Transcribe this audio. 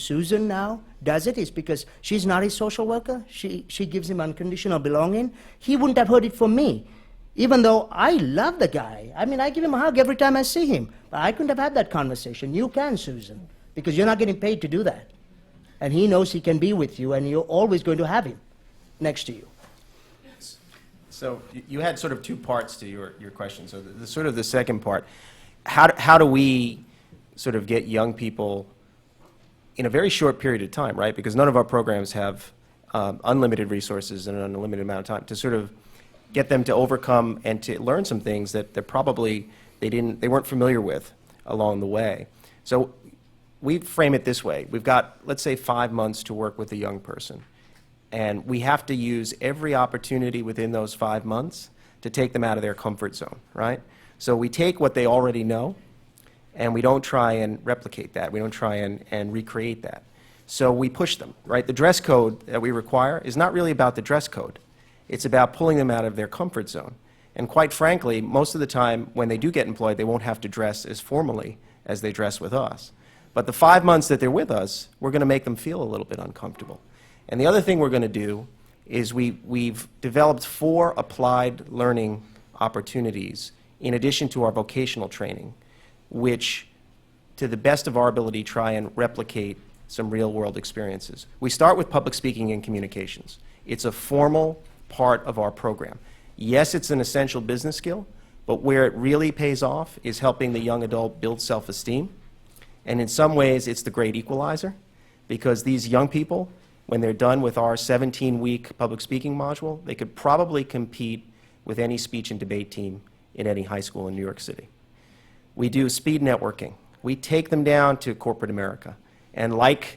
Susan now does it is because she's not a social worker. She gives him unconditional belonging. He wouldn't have heard it from me, even though I love the guy. I mean, I give him a hug every time I see him. But I couldn't have had that conversation. You can, Susan, because you're not getting paid to do that. And he knows he can be with you, and you're always going to have him next to you. So you had sort of two parts to your question. So the sort of the second part, how do we sort of get young people in a very short period of time, right? Because none of our programs have unlimited resources and an unlimited amount of time to sort of get them to overcome and to learn some things that probably they weren't familiar with along the way. So we frame it this way. We've got, let's say, 5 months to work with a young person. And we have to use every opportunity within those 5 months to take them out of their comfort zone, right? So we take what they already know, and we don't try and replicate that. We don't try and recreate that. So we push them, right? The dress code that we require is not really about the dress code. It's about pulling them out of their comfort zone. And quite frankly, most of the time when they do get employed, they won't have to dress as formally as they dress with us. But the 5 months that they're with us, we're going to make them feel a little bit uncomfortable. And the other thing we're going to do is we've developed 4 applied learning opportunities in addition to our vocational training, which, to the best of our ability, try and replicate some real-world experiences. We start with public speaking and communications. It's a formal part of our program. Yes, it's an essential business skill, but where it really pays off is helping the young adult build self-esteem. And in some ways, it's the great equalizer, because these young people, when they're done with our 17-week public speaking module, they could probably compete with any speech and debate team in any high school in New York City. We do speed networking. We take them down to corporate America. And like